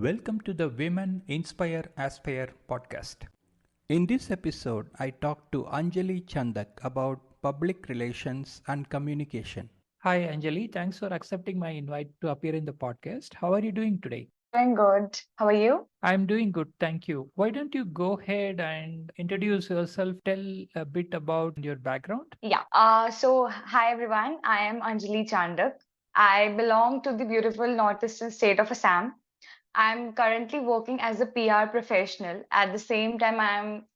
Welcome to the Women Inspire Aspire podcast. In this episode, I talked to Anjali Chandak about public relations and communication. Hi, Anjali. Thanks for accepting my invite to appear in the podcast. How are you doing today? Doing good. How are you? I'm doing good, thank you. Why don't you go ahead and introduce yourself? Tell a bit about your background. Yeah. Hi everyone. I am Anjali Chandak. I belong to the beautiful northeastern state of Assam. I'm currently working as a PR professional. At the same time, I'm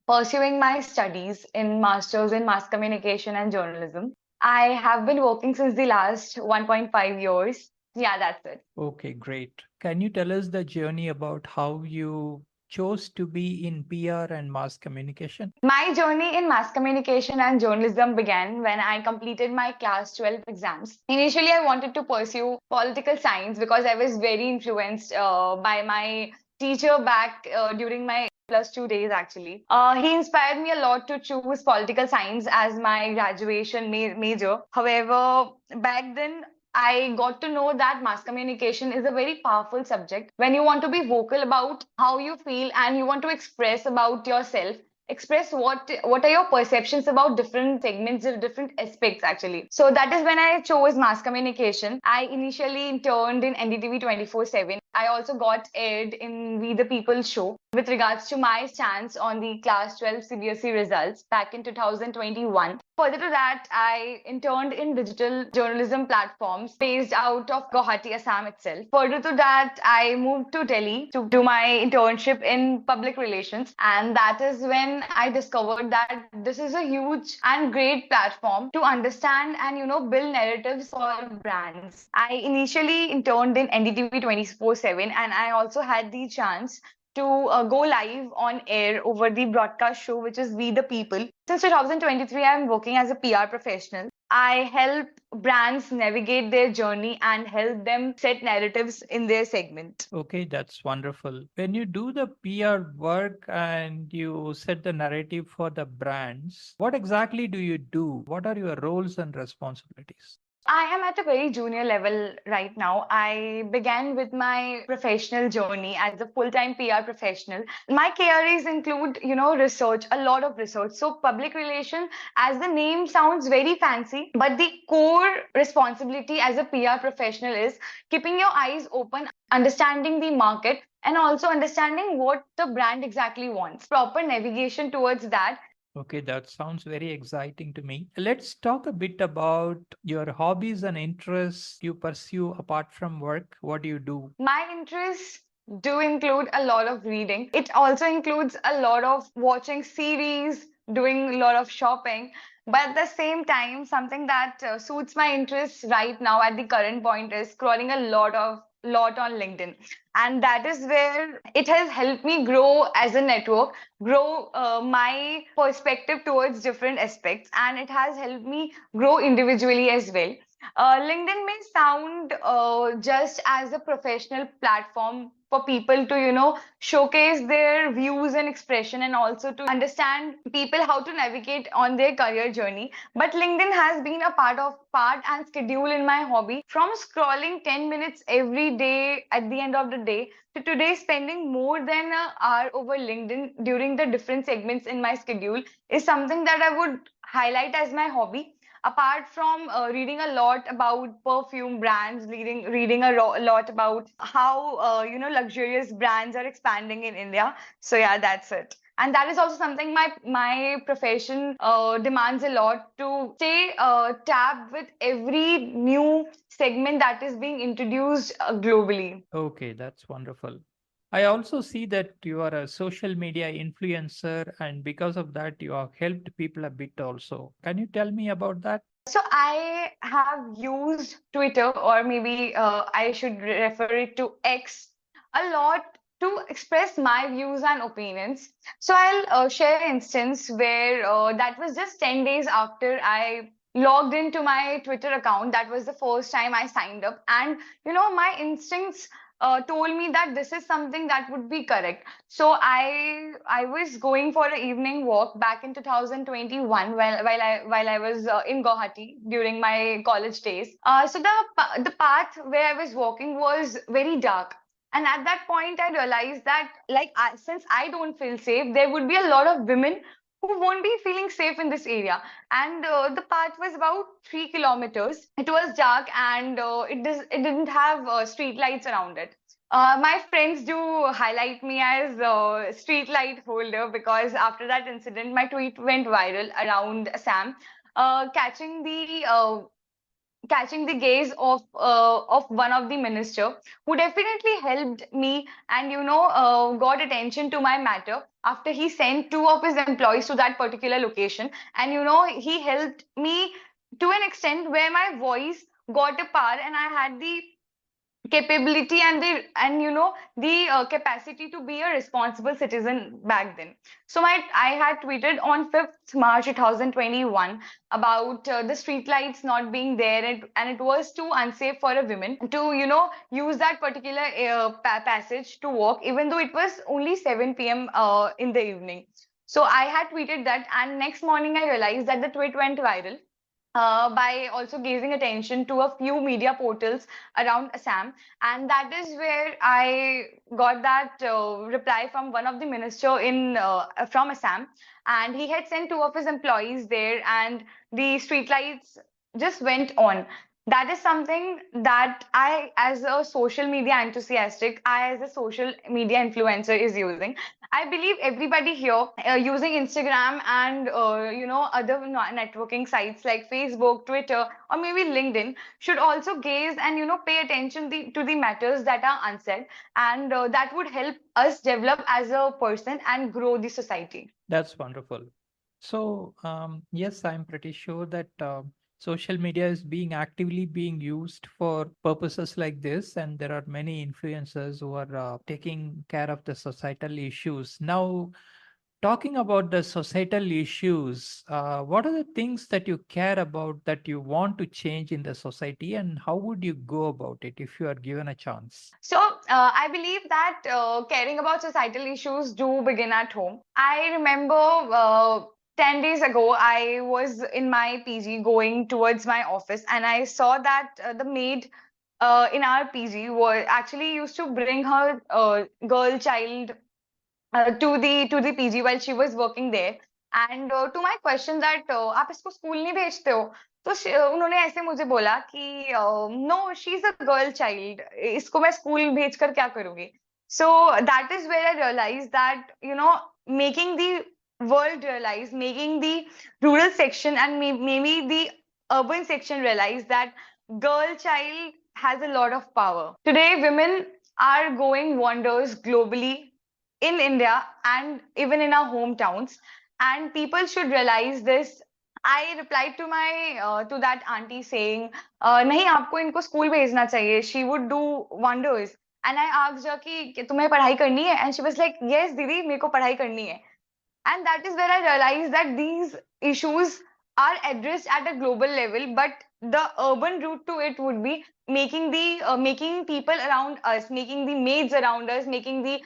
pursuing my studies in Masters in Mass Communication and Journalism. I have been working since the last 1.5 years. Yeah, that's it. Okay, great. Can you tell us the journey about how you chose to be in PR and mass communication? My journey in mass communication and journalism began when I completed my class 12 exams. Initially, I wanted to pursue political science because I was very influenced by my teacher back during my plus 2 days actually. He inspired me a lot to choose political science as my graduation major. However, back then I got to know that mass communication is a very powerful subject when you want to be vocal about how you feel and you want to express about yourself, express what are your perceptions about different segments or different aspects actually. So that is when I chose mass communication. I initially interned in NDTV 24/7. I also got aired in We the People show with regards to my stance on the class 12 CBSE results back in 2021. Further to that, I interned in digital journalism platforms based out of Guwahati, Assam itself. Further to that, I moved to Delhi to do my internship in public relations. And that is when I discovered that this is a huge and great platform to understand and, build narratives for brands. I initially interned in NDTV 24/7 and I also had the chance to go live on air over the broadcast show, which is We the People. Since 2023, I'm working as a PR professional. I help brands navigate their journey and help them set narratives in their segment. Okay, that's wonderful. When you do the PR work and you set the narrative for the brands, what exactly do you do? What are your roles and responsibilities? I am at a very junior level right now. I began with my professional journey as a full-time PR professional. My KRAs include, research, a lot of research. So public relation, as the name sounds very fancy, but the core responsibility as a PR professional is keeping your eyes open, understanding the market, and also understanding what the brand exactly wants. Proper navigation towards that. Okay, that sounds very exciting to me. Let's talk a bit about your hobbies and interests you pursue apart from work. What do you do? My interests do include a lot of reading. It also includes a lot of watching series, doing a lot of shopping. But at the same time, something that suits my interests right now at the current point is scrolling a lot on LinkedIn. And that is where it has helped me grow as a network, grow my perspective towards different aspects, and it has helped me grow individually as well. LinkedIn may sound just as a professional platform for people to, showcase their views and expression and also to understand people how to navigate on their career journey. But LinkedIn has been a part and schedule in my hobby from scrolling 10 minutes every day at the end of the day to today spending more than an hour over LinkedIn during the different segments in my schedule is something that I would highlight as my hobby apart from reading a lot about perfume brands, reading a lot about how luxurious brands are expanding in India. So yeah, that's it. And that is also something my profession demands a lot to stay tapped with every new segment that is being introduced globally. Okay, that's wonderful. I also see that you are a social media influencer, and because of that, you have helped people a bit also. Can you tell me about that? So I have used Twitter, or maybe I should refer it to X, a lot to express my views and opinions. So I'll share an instance where that was just 10 days after I logged into my Twitter account. That was the first time I signed up. And, my instincts told me that this is something that would be correct. So I was going for an evening walk back in 2021 while I was in Guwahati during my college days. So the path where I was walking was very dark. And at that point, I realized that, like, since I don't feel safe, there would be a lot of women who won't be feeling safe in this area. And the path was about 3 kilometers. It was dark, and it didn't have street lights around it. My friends do highlight me as a street light holder, because after that incident, my tweet went viral around Assam, catching the gaze of one of the minister, who definitely helped me, and got attention to my matter after he sent two of his employees to that particular location. And he helped me to an extent where my voice got a power, and I had the capability and the capacity to be a responsible citizen back then. So I had tweeted on 5th March 2021 about the street lights not being there, and it was too unsafe for a woman to use that particular passage to walk, even though it was only 7 p.m. In the evening. So I had tweeted that, and next morning I realized that the tweet went viral by also gazing attention to a few media portals around Assam. And that is where I got that reply from one of the minister from Assam. And he had sent two of his employees there, and the streetlights just went on. That is something that I, as a social media enthusiastic, I, as a social media influencer, is using. I believe everybody here using Instagram and other networking sites like Facebook, Twitter, or maybe LinkedIn should also gaze and pay attention to the matters that are unsaid, and that would help us develop as a person and grow the society. That's wonderful. So, yes, I'm pretty sure that social media is being actively being used for purposes like this, and there are many influencers who are taking care of the societal issues. Now, talking about the societal issues, what are the things that you care about that you want to change in the society, and how would you go about it if you are given a chance? So, I believe that caring about societal issues do begin at home. I remember 10 days ago, I was in my PG going towards my office, and I saw that the maid in our PG was actually used to bring her girl child to the PG while she was working there. And to my question that आप इसको school नहीं भेजते हो, तो उन्होंने ऐसे मुझे बोला कि no she is a girl child, इसको मैं स्कूल भेज कर क्या करूंगी. So that is where I realized that making the world realize, making the rural section and maybe the urban section realize that girl child has a lot of power. Today women are going wonders globally, in India and even in our hometowns, and people should realize this. I replied to my to that auntie saying, "नहीं आपको इनको school भेजना चाहिए. She would do wonders." And I asked her कि तुम्हें पढ़ाई करनी है? And she was like, "Yes, दीदी मेरे को पढ़ाई करनी है." And that is where I realized that these issues are addressed at a global level, but the urban route to it would be making people around us, making the maids around us, making the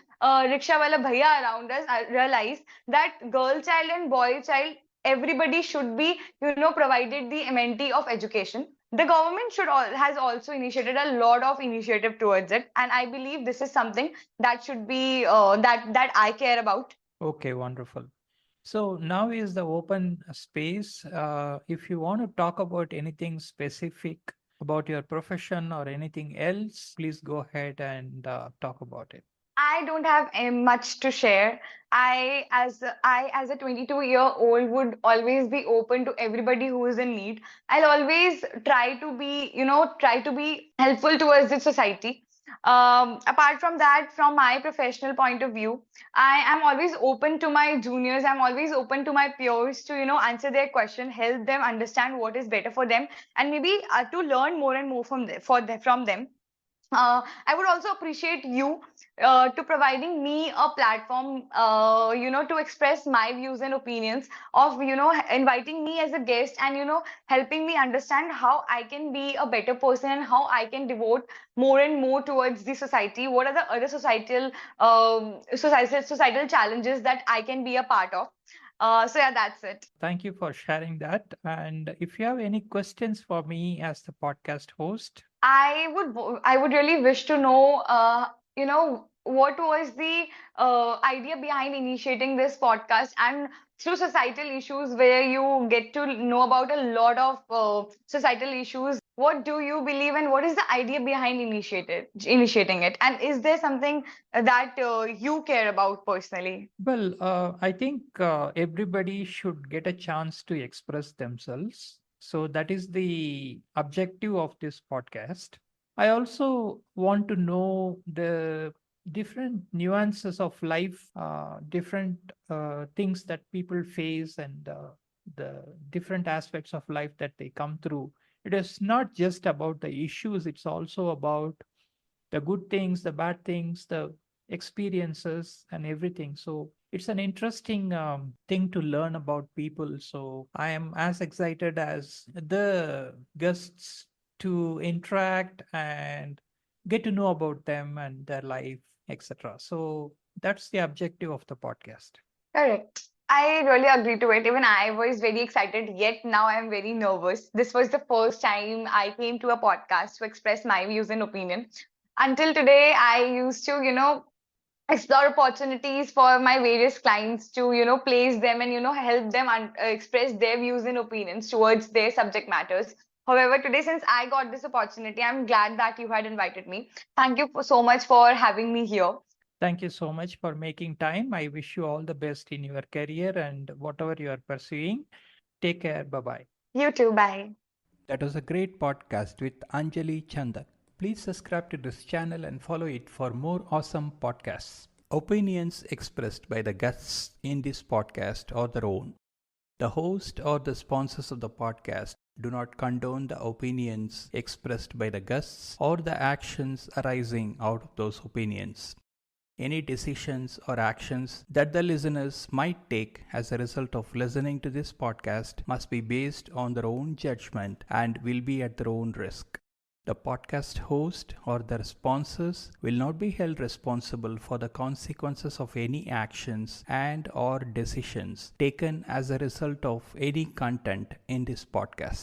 rickshaw wala bhaiya around us realize that girl child and boy child, everybody should be provided the amenity of education. The government has also initiated a lot of initiative towards it, and I believe this is something that should be that I care about. Okay, wonderful. So now is the open space. If you want to talk about anything specific about your profession or anything else, please go ahead and talk about it. I don't have much to share. I as a 22-year-old would always be open to everybody who is in need. I'll always try to be helpful towards the society. Apart from that, from my professional point of view, I am always open to my juniors. I'm always open to my peers to answer their question, help them understand what is better for them, and maybe to learn more and more from them. I would also appreciate you to providing me a platform, to express my views and opinions, of, inviting me as a guest, and, helping me understand how I can be a better person and how I can devote more and more towards the society. What are the other societal challenges that I can be a part of? So yeah, that's it. Thank you for sharing that. And if you have any questions for me as the podcast host, I would really wish to know what was the idea behind initiating this podcast, and through societal issues where you get to know about a lot of societal issues. What do you believe, and what is the idea behind initiating it? And is there something that you care about personally? Well, I think everybody should get a chance to express themselves. So that is the objective of this podcast. I also want to know the different nuances of life, different things that people face, and the different aspects of life that they come through. It is not just about the issues, it's also about the good things, the bad things, the experiences, and everything. So it's an interesting thing to learn about people. So I am as excited as the guests to interact and get to know about them and their life, etc. So that's the objective of the podcast. Correct. I really agree to it. Even I was very excited, yet now I'm very nervous. This was the first time I came to a podcast to express my views and opinion. Until today, I used to, explore opportunities for my various clients to, place them and, help them express their views and opinions towards their subject matters. However, today, since I got this opportunity, I'm glad that you had invited me. Thank you so much for having me here. Thank you so much for making time. I wish you all the best in your career and whatever you are pursuing. Take care. Bye bye. You too. Bye. That was a great podcast with Anjali Chandak. Please subscribe to this channel and follow it for more awesome podcasts. Opinions expressed by the guests in this podcast are their own. The host or the sponsors of the podcast do not condone the opinions expressed by the guests or the actions arising out of those opinions. Any decisions or actions that the listeners might take as a result of listening to this podcast must be based on their own judgment and will be at their own risk. The podcast host or their sponsors will not be held responsible for the consequences of any actions and or decisions taken as a result of any content in this podcast.